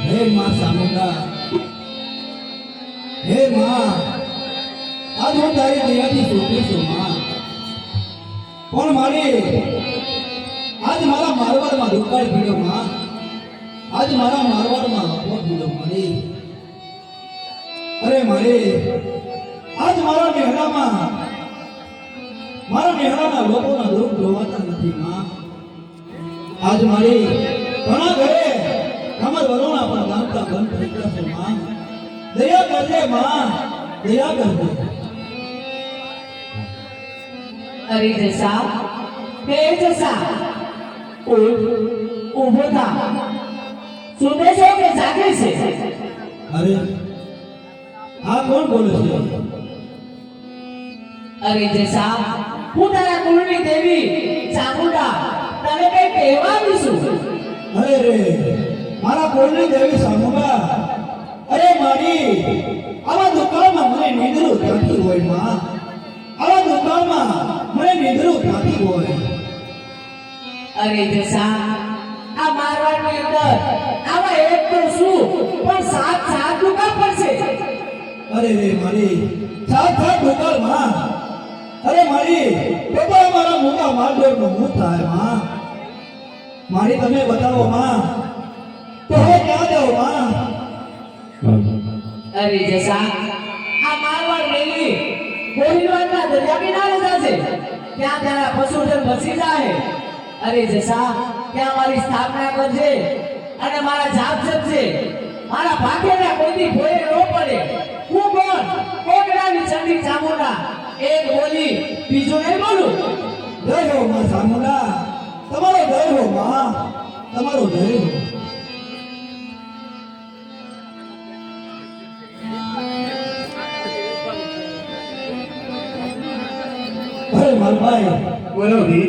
हे मां सामुंडा, हे मां, आज હું તારી દયાથી સુખી છું માं, પણ આજ મારા મારવાડમાં દુકાળ પીડ્યો માં, આજ મારા મારવાડમાં અપવાદ પીડ્યો મારી. અરે આજ મારા નેહડાના લોકોના દુઃખ જોવાતા નથી માં. આજ ઘણા ઘરે हमर वरुणा पर नाम का बन पड़ता है मां. दया कर दे मां, दया कर दे. अरे जैसा हे जैसा उभो था सुने से के जागे से. अरे हाँ कौन बोले से? अरे जैसा હું તારા કુળની દેવી ચામુંડા તને કઈ કહેવા દીશું. अरे रे मारा कोळनी देवी सामुंडा, अरे आवा दुकाळમાં મને નીંદરું થાતી હોય માં, આવા દુકાળમાં મને નીંદરું થાતી હોય. અરે જસા આ મારવાડની અંદર આવા એક તો શું પણ સાત દુકાળ પડશે. અરે રે સાત દુકાળ માં, અરે બાબા મારા મોટા માલડોરનો મુખ થાય માં. તમે બતાવો માં, તો હવે ક્યાં જાઓ માં? અરે જસા આ મારવાડ રેલવી ગોહિલવાડના દરિયા કિનારે જશે, ત્યાં તારા પશુધન બસી જાય. અરે જસા ત્યાં મારી સ્થાપના કરજે અને મારા જાપ જપજે. મારા ભાગ્યના કોઈની ભોય ન પડે. હું કોણ? કોકડાની ચંડી ચામુંડા, એક બોલી બીજું નહીં બોલું. જય હો માં ચામુંડા, તમારો જય હો માં, તમારો જય હો. અરે માલભાઈ બોલો જી.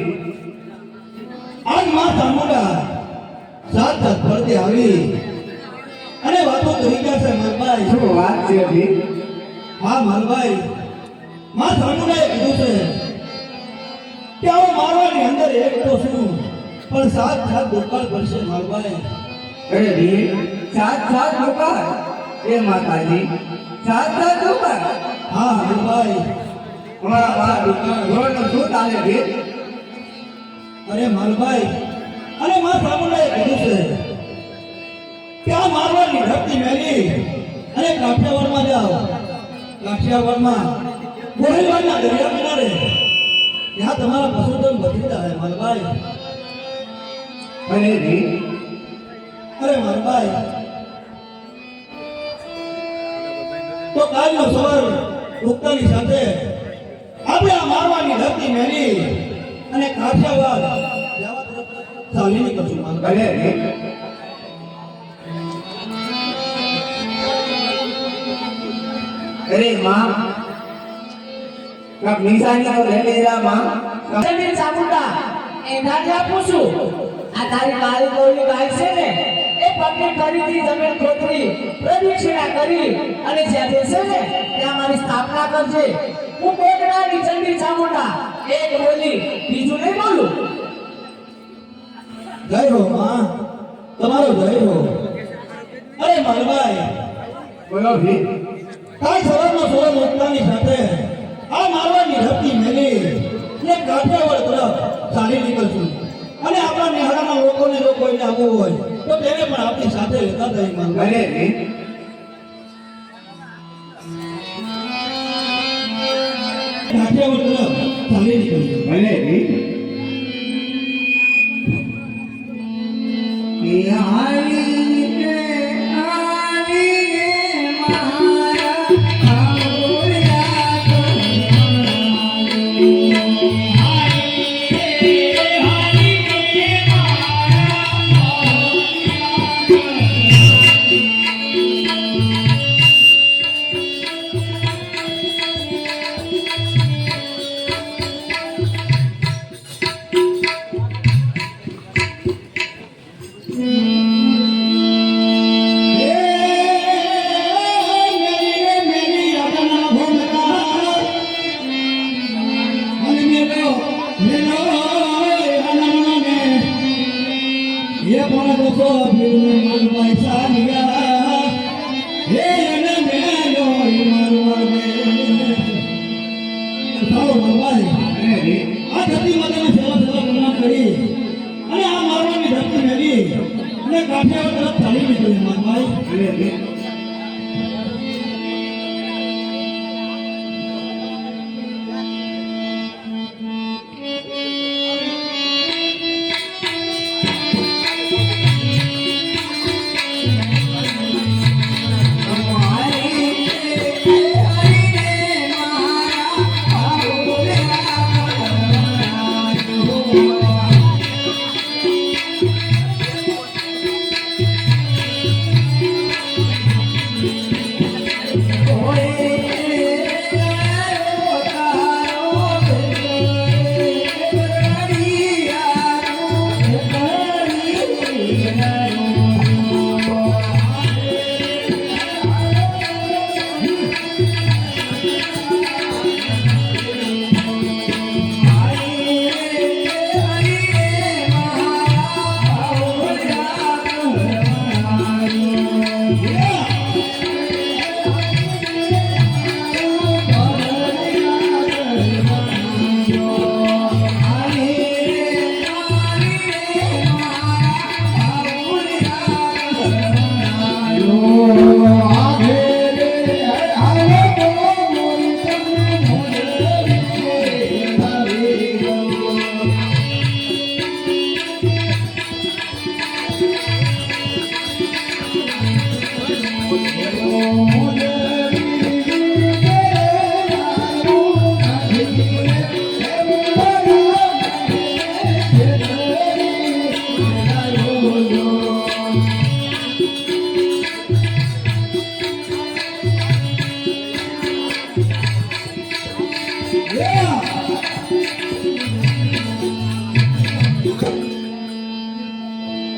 આજ માં ચામુંડા સાત પડતી આવી અને વાતો કરી ગયા છે માલભાઈ. શું વાત છે જી? હા માલભાઈ, માં ચામુંડાએ કીધું છે કે આવો મારવાની અંદર એક તો શું પણ સાત દુકાળ પડશે માલભાઈ. અરે જી, સાત દુકાળ? એ માતાજી, સાત દુકાળ? હા માલભાઈ. રોજ શું ચાલે જી? અરે માલભાઈ, અને માં ચામુંડાએ કીધું છે કે આ મારવાની ધરતી મેલી અને કાઠિયાવાડમાં જાઓ. કાઠિયાવાડમાં ગોહિલવાડના દરિયા કિનારે ત્યાં તમારા પશુધન બચી જાય માલભાઈ. અને જી, અરે માલભાઈ, તો કાલનો સવાર ઉગતાની સાથે આપણે આ મારવાની ધરતી મેલી અને કાઠિયાવાડ જવા તરફ ચાલી નીકળશું માલભાઈ. ભલે જી. અરે માં, કબ નિશાની તો લે લેરા માં. ચંડી ચામુંડા એનાથી આપું છું. આ તારી કાળી ગોળી ગાય છે ને, એ પગની ફરીથી જમીન ખોતરી પ્રદક્ષિણા કરી અને જ્યાં દેશે ને ત્યાં મારી સ્થાપના કરજે. હું કોકડાની ચંડી ચામુંડા, એક બોલી બીજું નહીં બોલું. જય હો માં, તમારો જય હો. અરે માલભાઈ, બોલો જી. કાલ સવારનો સૂરજ ઉગતાની સાથે આ મારવાની ધરતી મેલી ને કાઠિયાવાડ તરફ ચાલી નીકળશું. અને આપણા નેહડાના લોકોને જો કોઈને આવવું હોય તો તેને પણ આપણી સાથે લેતા જઈએ માલભાઈ. ભલે જી. કાઠિયાવાડ તરફ ચાલી નીકળશું. ભલે જી. માલભાઈ અરે વીર આ ધરતી માતાની સેવા પૂર્ણ કરી અને આ મારવાની ધરતી મેળી અને કાઠિયાવાડ તરફ ચાલી નીકળી માલભાઈ અરે વીર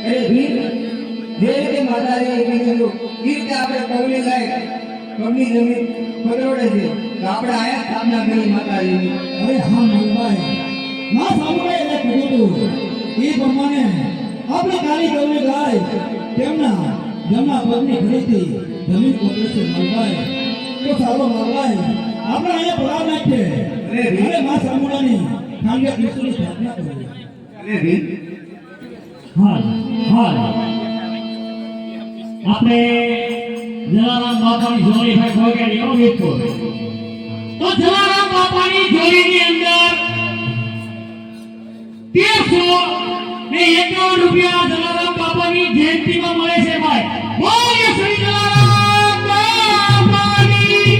અરે વીર જે રીતે માતાએ કીધું એ રીતે આપણે કવલી ગાય કવલી જમીન પકડોડે છે તો આપણે આયા સ્થાપના કરી માતાજીની અરે હા માલભાઈ માં સાંભળાય એટલે કીધું હતું એ પ્રમાણે આપણે કાલી ગૌરી ગાય તેમના જમણા પગની ખરીદી જમીન પકડે છે માલભાઈ તો ચાલો માલભાઈ આપણે અહીંયા પડાવ નાખીએ અને માં સાંભળાની ખાંડિયા કૃષ્ણની સ્થાપના કરીએ અરે વીર હાલ હાલ આપણે જલારામ બાપાની જોડી ભાઈ ભોગેડી ઓ વીરપુર તો જલારામ બાપાની જોડીની અંદર 1351 રૂપિયા જલારામ બાપાની જયંતીમાં મળે છે ભાઈ બોલીએ શ્રી જલારામ બાપાની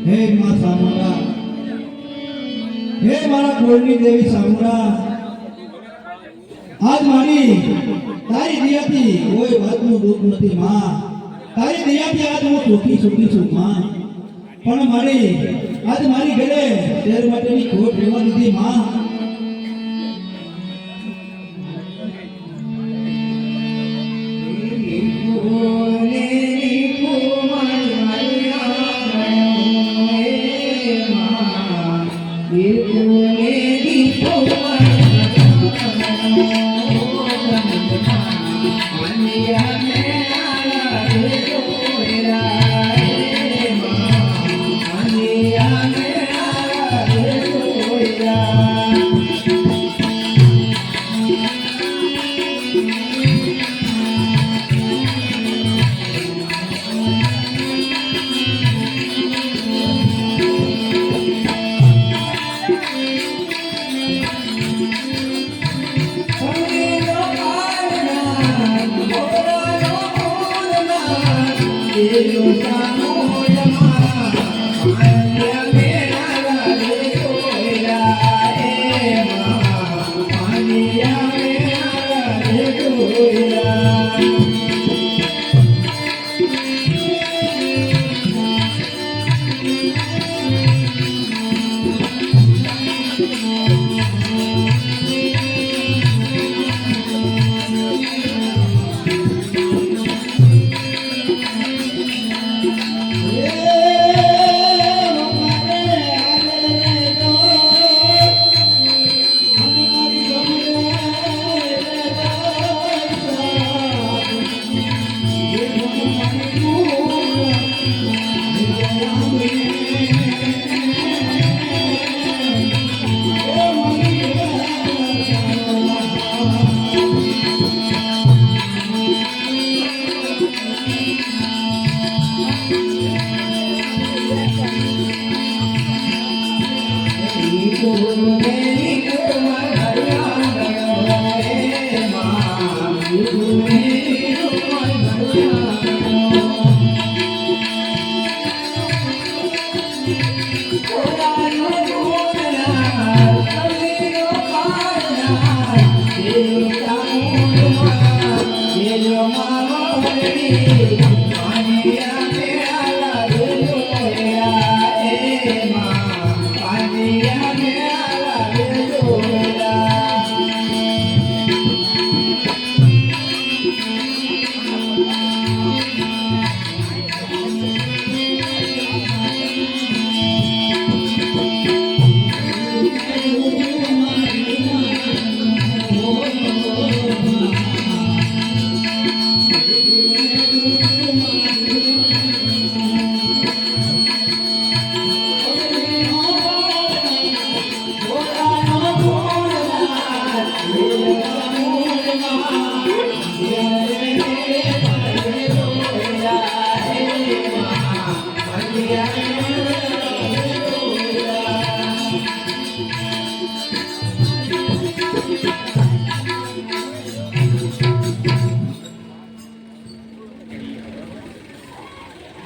હે માં સામુંડા, હે મારા કોળની દેવી સામુંડા, આજ મારી તારી દયાથી કોઈ વાતનું દુઃખ નથી માં. તારી દયાથી આજ હું સુખી સુખી છું માં. પણ આજ મારી ઘરે શેર માટેની ખોટ રહેવા દીધી માં.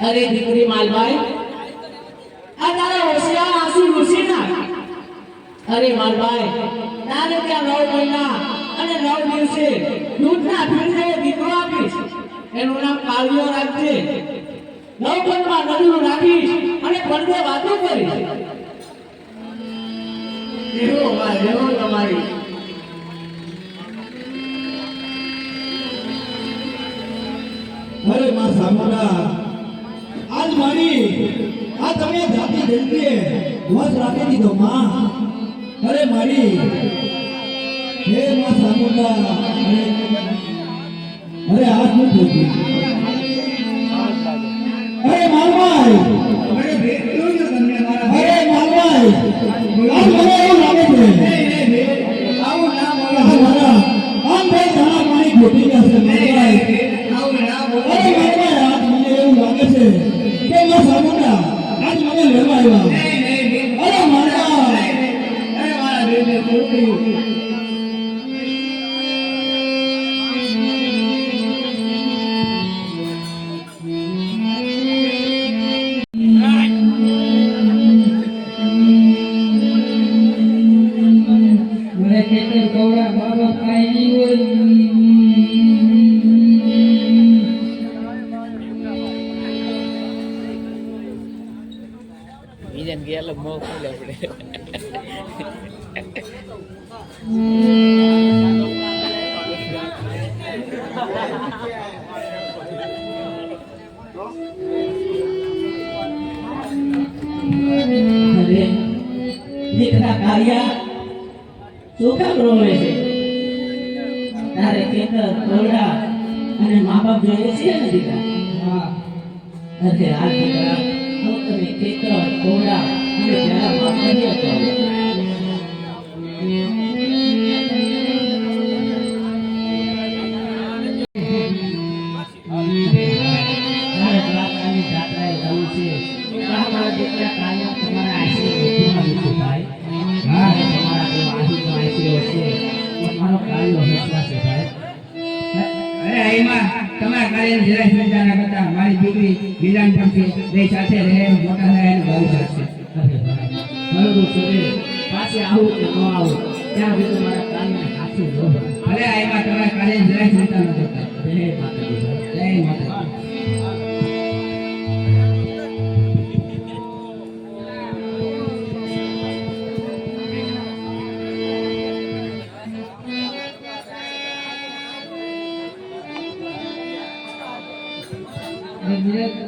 અરે દીકરી માલભાઈ, આ તારા હોશિયાર આંસુ લૂછી નાખ અરે માલભાઈ, તારે ત્યાં 9 મહિના અને 9 દિવસે દૂધના પીંછે દીકરો આપીશ. એનું નામ કાળિયો રાખજે. નવખંડમાં નદીનું રાખીશ અને પડદે વાતો કરીશ. એવો વાત, એવો તમારી. અરે માં સામુંડા, આજ મારી આ તમે જાતિ જલ્દીએ વસ રાખી દીધો માં. અરે મારી હે માં સામુંડા, અરે આ શું થયું? અરે માલભાઈ, અરે ભેટ કેવું છે તમને મારા અરે માલભાઈ, આજ મને એવું લાગે છે આવું ના બોલો. આ મારા આમ ભાઈ દાણા પાણી ખોટી ગયા છે માલભાઈ. આવું ના બોલો. અરે માલભાઈ, આજ મને એવું લાગે છે કે માં સામુંડા આજ મને લેવા આવ્યા. નહીં, નહીં, નહીં. અરે મારા અરે મારા બેને શું થયું? મને ખેતર કવડા બાબા કાંઈ નહીં હોય. બીજાને ગયા મોં ખોલે આપણે અરે દીકરા કાળિયા, શું કામ રોવે છે? તારે ખેતર કોરડા અને મા બાપ જોઈએ છે ને દીકરા? અરે આ દીકરા, હું તને ખેતર કોરડા અને પેલા બાપ નથી અપાવું. તારે દ્વારકાની જાત્રાએ જવું છે. તમારા દીકરા કાળિયા તમારા આશીર્વાદ લીધું ભાઈ. હા, તમારા જેવો આશીર્વાદ છે. મારો કાળિયો હસવા છે ભાઈ. અરે એમાં તમારા કાર્યની જરાય ચિંતા ના કરતા. મારી દીકરી વિલાન પણ છે. બે સાથે રહે, મોટા થાય અને બહુ સાચશે. અરે ભાઈ, બરોબર છે. પાછે આવું કે ન આવું, ત્યાં સુધી મારા કાળિયાને હાથે જોવા. અરે એમાં તમારા કાર્યની જરાય ચિંતા ના કરતા. જય માતાજી ભાઈ. જય માતા.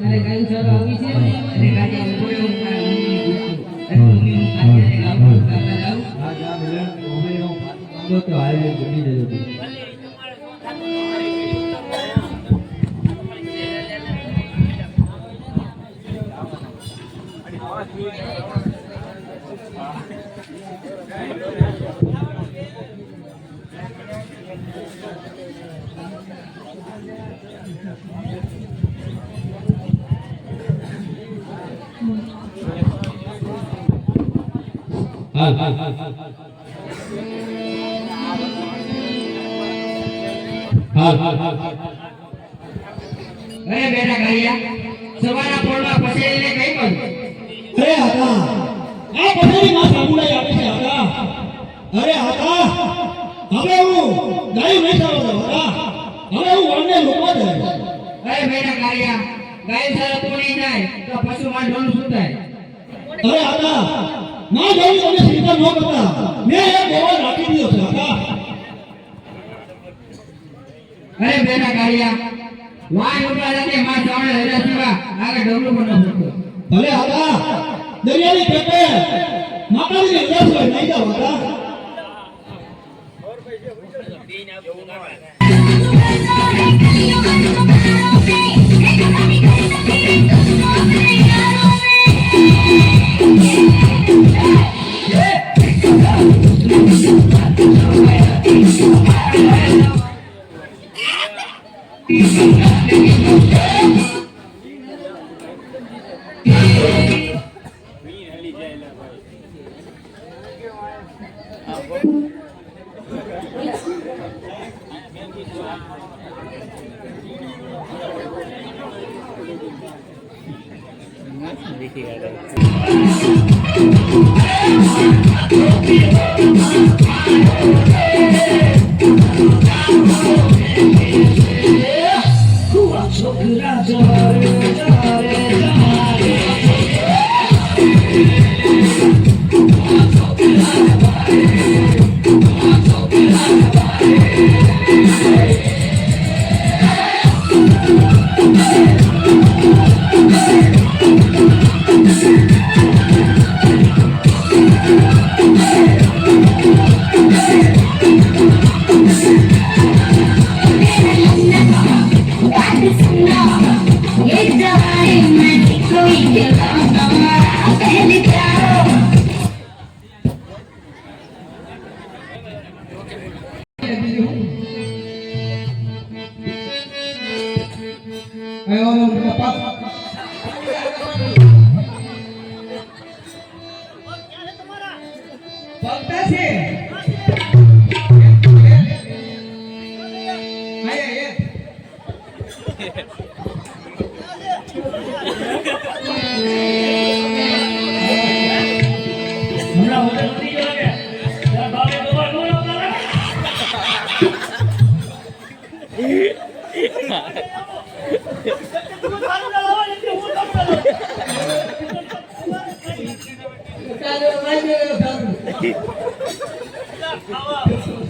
તારે ગાયું સાહેબ આવી છે. અરે કાકા ઉભો રહ્યો, મારા મમ્મીને પૂછ્યું. અરે મમ્મી, હું કાલે આવું કરતા જાઉં. આ જા મિલન ઓમે નો માંગો તો હાલે જમી દેજો. અરે બેટા કાળિયા, સવારના પોળમાં પસેડીને કઈ કરું? અરે આકા, આ પછાડી માં સામુંડાઈ આપે છે આકા. અરે આકા, હવે હું ગાયું નહીં સારો આકા. હવે હું વણને લોકો દે. અરે બેટા કાળિયા, ગાય સારા તોડી જાય તો પશુ માં ઢોલું શું થાય? અરે આકા, ના જવું તમે ચિંતા ન કરતા. મેં એક ગોવા રાખી દીધો છે આકા. અરે બેટા કાળિયા, વાન ઉભા રાખે માં ચાવડે હજા સિવા આગળ ડગલું પણ ન ફરતો. ભલે આકા, દરિયાની પેટે માતાજીની રસ હોય નહીં જાવ આકા. દેખી ગયા પગતા છે હમણાં વજન વધી ગયો કે તારા બાપે દવા ન લાવતા લાગે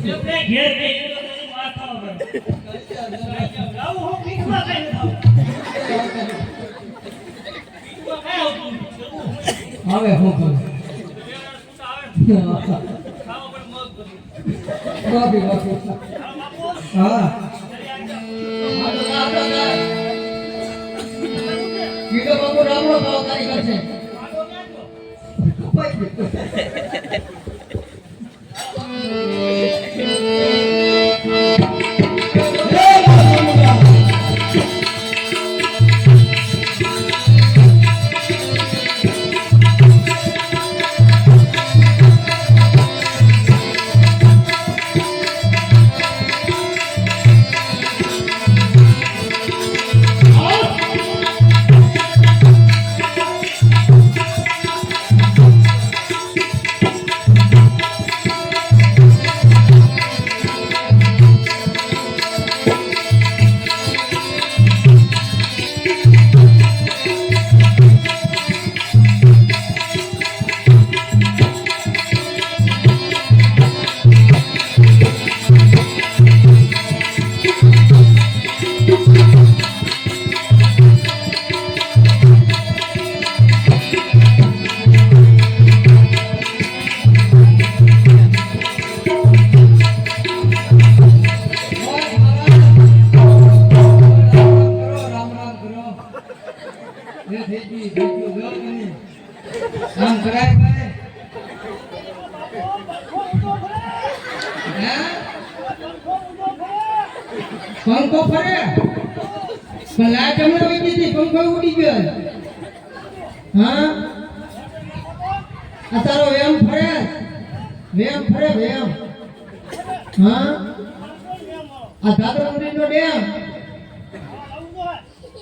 એમને ઘેર નહીં એ તો વાત ખાવા પડે આવું હું પીકમાં કઈ ન હવે હું કરું બાપી બાપી હા કીધો બાપુ રામનો ભાવ તારી કરશે આમ કરાય ભાઈ પંખો ફરે ભલા તમને વહી દીધી પંખો ઉડી ગયો હા આ તારો વેમ ફરે વેમ હા આ દાદરો મંદિરનો ડેમ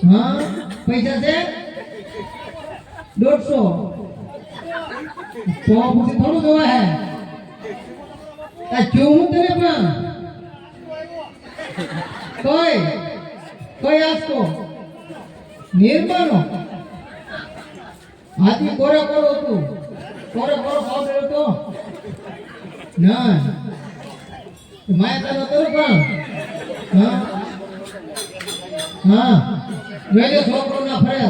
હા પૈસા છે 150 તો પછી થોડું જોવા હે આ જોવું તને પણ કોઈ આસકો નિર્માનો હાથી કોરે કોરો તું કોરે કોરો ખાવ દેતો તો ના માયા તને કરું કામ હા વેલે છોકરો ના ફરે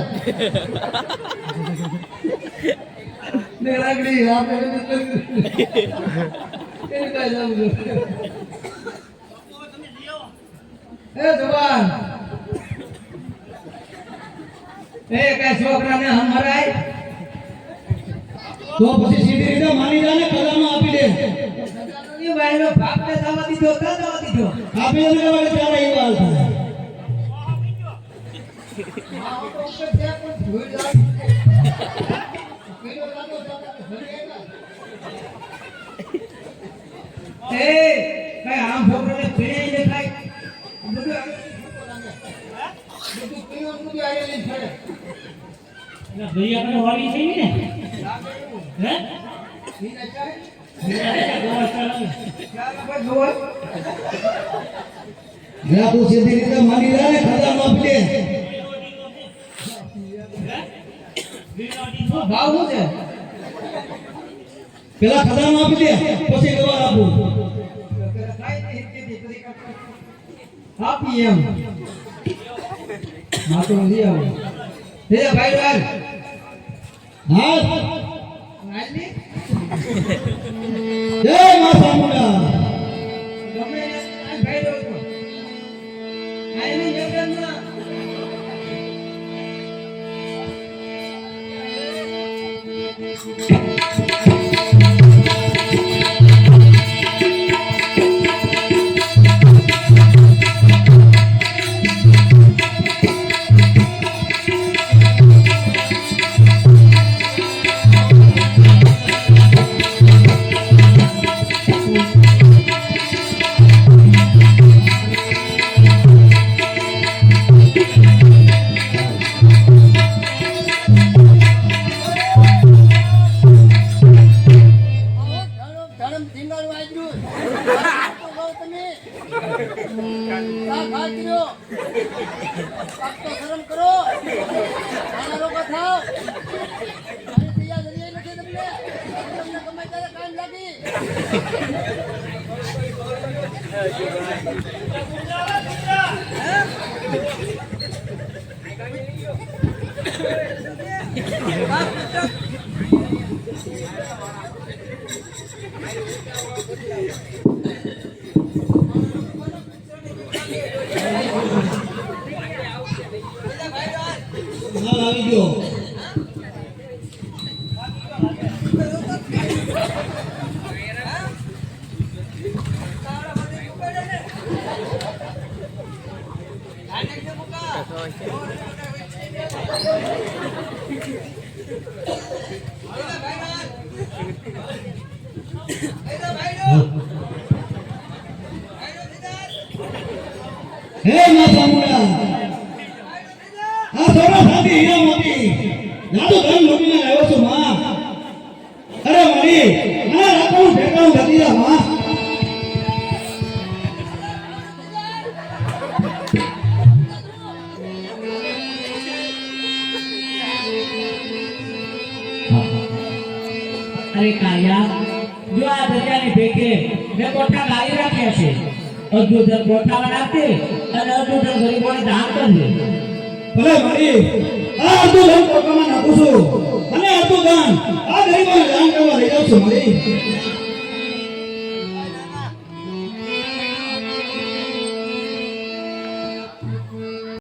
ને લાગડી આપણે એ કાઈ જાવ એ જવાન એ કઈ છોકરાને હમરાય તો પછી સીધી રીતે માની જાને કલામાં આપી દે એ ભાઈનો ભાગને જવા દીધો આપી દે ને હવે ત્યારે એ વાત થાય એ કઈ આમ છોકરાને પીણે દેખાય બધું પીણું બધું આયેલી છે ભૈયા આપણે વાલી થઈ ને હે ઈ નચાય જા તું સીધી રીતે માની લે ને ખજાનો આપી દે. ભાવ શું છે પેલા ખજાનો આપી દે પછી ગવાર આપું. આપી એમ હા તો લઈ આવો ભાઈ ભાઈ હા આજની જય મા ચામુંડા. ગમે આ ભાઈ દો તો આજની જગ્યામાં ધર્મ ધીંગાણું આજ્યું. તો કહો તમે. ઘા કર્યો. પાક તો શરમ કરો. આના લોકો થાવ. મારી તૈયાર જરીએ નથી તમને. તમને ગમે ત્યારે કામ લાગી. માલ આવી ગયો. હે મા ચામુંડા, આ સોના સાથી હીરા મોતી જાદુ ધન લૂટીને લાવ્યો છું માં. અરે મારી આ રાખવાનું ઠેકાણું નથી જા માં. અરે કાયા, જો આ દરિયાની ભેગે મેં કોઠા લાવી રાખ્યા છે. અડધું ધન કોઠામાં નાખે અને અડધું ધન ગરીબોને દાન કરજે. ભલે મારી આ અડધું ધન પોતામાં નાખું છું અને અડધું દાન આ ગરીબોને દાન કરવા લઈ જાઉં છું મારી.